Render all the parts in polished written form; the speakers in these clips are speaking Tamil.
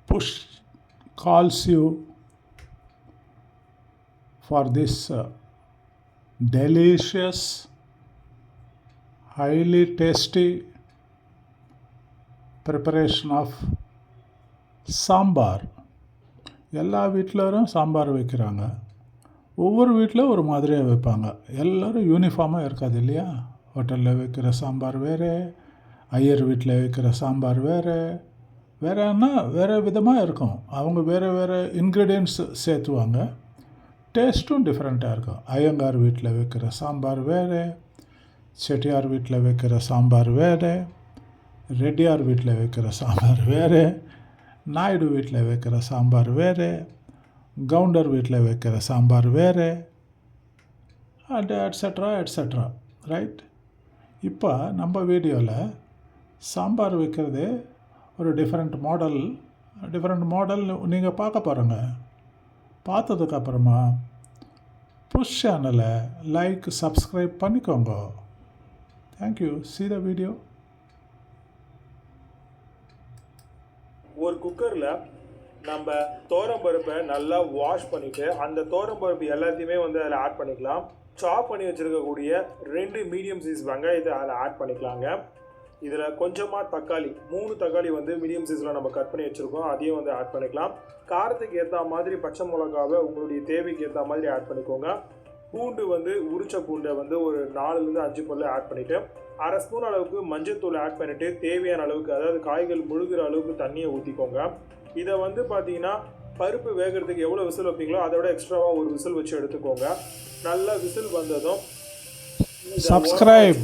push calls you for this delicious, highly tasty preparation of sambar. எல்லா வீட்டிலரும் சாம்பார் வைக்கிறாங்க. ஒவ்வொரு வீட்டில் ஒரு மாதிரியாக வைப்பாங்க. எல்லோரும் யூனிஃபார்மாக இருக்காது இல்லையா? ஹோட்டலில் வைக்கிற சாம்பார் வேறு, ஐயர் வீட்டில் வைக்கிற சாம்பார் வேறு, வேறன்னா வேறு விதமாக இருக்கும். அவங்க வேறு வேறு இன்க்ரீடியன்ட்ஸ் சேர்த்துவாங்க. டேஸ்ட்டும் டிஃப்ரெண்ட்டாக இருக்கும். ஐயங்கார் வீட்டில் வைக்கிற சாம்பார் வேறு, செட்டியார் வீட்டில் வைக்கிற சாம்பார் வேறு, ரெட்டியார் வீட்டில் வைக்கிற சாம்பார் வேறு, நாயுடு வீட்டில் வைக்கிற சாம்பார் வேறு, கவுண்டர் வீட்டில் வைக்கிற சாம்பார் வேறு, அண்ட் எட்ஸட்ரா எட்ஸட்ரா. ரைட்? இப்போ நம்ம வீடியோவில் சாம்பார் வைக்கிறது ஒரு டிஃப்ரெண்ட் மாடல் நீங்கள் பார்க்க போகிறோங்க. பார்த்ததுக்கப்புறமா புஷ் சேனலை லைக், சப்ஸ்கிரைப் பண்ணிக்கோங்க. தேங்க்யூ. see the video. ஒரு குக்கரில் நம்ம பருப்பை நல்லா வாஷ் பண்ணிவிட்டு அந்த பருப்பு எல்லாத்தையுமே வந்து அதில் ஆட் பண்ணிக்கலாம். சாப் பண்ணி வச்சுருக்கக்கூடிய 2 மீடியம் சைஸ் வெங்காயத்தை அதில் ஆட் பண்ணிக்கலாங்க. இதில் கொஞ்சமாக தக்காளி, 3 தக்காளி வந்து மீடியம் சைஸில் நம்ம கட் பண்ணி வச்சுருக்கோம், அதையும் வந்து ஆட் பண்ணிக்கலாம். காரத்துக்கு ஏற்ற மாதிரி பச்சை மிளகாவை உங்களுடைய தேவைக்கு ஏற்ற மாதிரி ஆட் பண்ணிக்கோங்க. பூண்டு வந்து உரிச்ச பூண்டை வந்து ஒரு 4லேருந்து 5 பல்லு ஆட் பண்ணிவிட்டு, அரை ஸ்பூன் அளவுக்கு மஞ்சள்தூள் ஆட் பண்ணிவிட்டு தேவையான அளவுக்கு, அதாவது காய்கள் முழுகிற அளவுக்கு தண்ணியை ஊற்றிக்கோங்க. இதை வந்து பார்த்தீங்கன்னா பருப்பு வேகிறதுக்கு எவ்வளோ விசில் வைப்பீங்களோ அதை விட எக்ஸ்ட்ராவாக ஒரு விசில் வச்சு எடுத்துக்கோங்க. நல்லா விசில் வந்ததும் சப்ஸ்கிரைப்.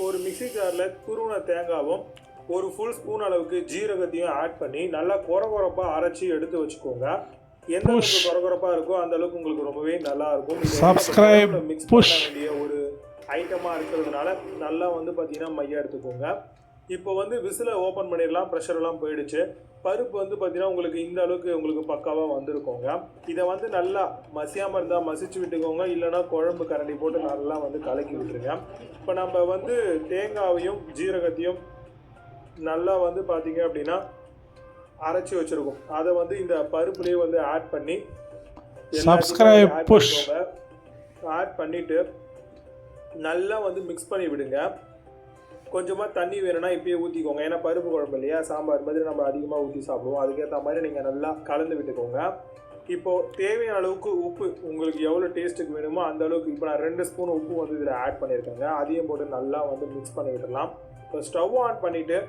ஒரு மிக்ஸி ஜாரில் துருவன தேங்காவும் ஒரு ஃபுல் ஸ்பூன் அளவுக்கு ஜீரகத்தையும் ஆட் பண்ணி நல்லா கொரகொரப்பாக அரைச்சி எடுத்து வச்சுக்கோங்க. எந்த அளவுக்கு கொரகொரப்பாக இருக்கோ அந்த அளவுக்கு உங்களுக்கு ரொம்பவே நல்லா இருக்கும். சப்ஸ்கிரைப் மிக்ஸ் பண்ண வேண்டிய ஒரு ஐட்டமாக இருக்கிறதுனால நல்லா வந்து பார்த்தீங்கன்னா மையா எடுத்துக்கோங்க. இப்போ வந்து விசிலை ஓப்பன் பண்ணிடலாம். ப்ரெஷரெல்லாம் போயிடுச்சு. பருப்பு வந்து பார்த்தீங்கன்னா உங்களுக்கு இந்த அளவுக்கு உங்களுக்கு பக்காவாக வந்திருக்கோங்க. இதை வந்து நல்லா மசியாமல் இருந்தால் மசிச்சு விட்டுக்கோங்க, இல்லைனா குழம்பு கரண்டி போட்டு நல்லா வந்து கலக்கி விட்டுருங்க. இப்போ நம்ம வந்து தேங்காவையும் ஜீரகத்தையும் நல்லா வந்து பார்த்தீங்க அப்படின்னா அரைச்சி வச்சுருக்கோம். அதை வந்து இந்த பருப்புலேயே வந்து ஆட் பண்ணி ஆட் பண்ணிவிட்டு நல்லா வந்து மிக்ஸ் பண்ணி விடுங்க. கொஞ்சமாக தண்ணி வேணும்னா இப்பயே ஊற்றிக்கோங்க. ஏன்னா பருப்பு குழம்பு இல்லையா, சாம்பார் மாதிரி நம்ம அதிகமாக ஊற்றி சாப்பிடுவோம். அதுக்கேற்ற மாதிரி நீங்கள் நல்லா கலந்து விட்டுக்கோங்க. இப்போது தேவையான அளவுக்கு உப்பு, உங்களுக்கு எவ்வளோ டேஸ்ட்டுக்கு வேணுமோ அந்த அளவுக்கு. இப்போ நான் 2 ஸ்பூன் உப்பு வந்து இதில் ஆட் பண்ணியிருக்கேங்க. அதையும் போட்டு நல்லா வந்து மிக்ஸ் பண்ணி விட்டுடலாம். இப்போ ஸ்டவ் ஆன் பண்ணிவிட்டு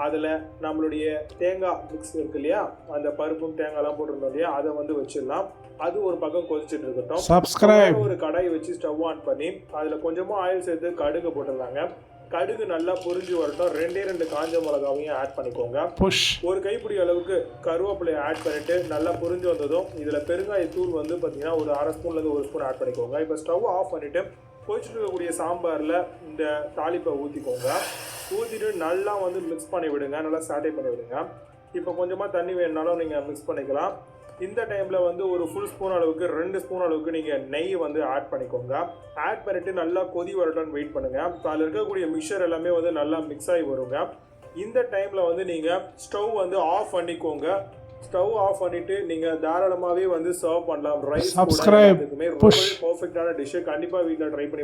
அதில் நம்மளுடைய தேங்காய் மிக்ஸ் இருக்குது இல்லையா, அந்த பருப்பும் தேங்காய்லாம் போட்டிருந்தோம் இல்லையா, அதை வந்து வச்சிடலாம். அது ஒரு பக்கம் கொதிச்சுட்டு இருக்கட்டும். ஒரு கடாயை வச்சு ஸ்டவ் ஆன் பண்ணி அதில் கொஞ்சமாக ஆயில் சேர்த்து கடுகு போட்டுடலாங்க. கடுகு நல்லா பொரிஞ்சு வரட்டும். 2 காஞ்ச மிளகாவையும் ஆட் பண்ணிக்கோங்க. ஒரு கைப்பிடி அளவுக்கு கருவேப்பிலையை ஆட் பண்ணிட்டு நல்லா பொரிஞ்சு வந்ததும் இதில் பெருங்காயத்தூள் வந்து பார்த்தீங்கன்னா ஒரு அரை ஸ்பூன்லேருந்து 1 ஸ்பூன் ஆட் பண்ணிக்கோங்க. இப்போ ஸ்டவ் ஆஃப் பண்ணிவிட்டு கொதிச்சுட்டு இருக்கக்கூடிய சாம்பாரில் இந்த தாளிப்பை ஊற்றிக்கோங்க. ஊற்றிட்டு நல்லா வந்து மிக்ஸ் பண்ணி விடுங்க, நல்லா சாட்டை பண்ணி விடுங்க. இப்போ கொஞ்சமாக தண்ணி வேணுனாலும் நீங்கள் மிக்ஸ் பண்ணிக்கலாம். இந்த டைமில் வந்து ஒரு ஃபுல் ஸ்பூன் அளவுக்கு 2 ஸ்பூன் அளவுக்கு நீங்கள் நெய் வந்து ஆட் பண்ணிக்கோங்க. ஆட் பண்ணிவிட்டு நல்லா கொதி வரட்டும்னு வெயிட் பண்ணுங்கள். அதில் இருக்கக்கூடிய மிக்சர் எல்லாமே வந்து நல்லா மிக்ஸ் ஆகி வருங்க. இந்த டைமில் வந்து நீங்கள் ஸ்டவ் வந்து ஆஃப் பண்ணிக்கோங்க. ஸ்டவ் ஆஃப் பண்ணிவிட்டு நீங்கள் தாராளமாகவே வந்து சர்வ் பண்ணலாம். ரைஸ் ரொம்ப பர்ஃபெக்டான டிஷ்ஷு. கண்டிப்பாக வீட்டில் ட்ரை பண்ணி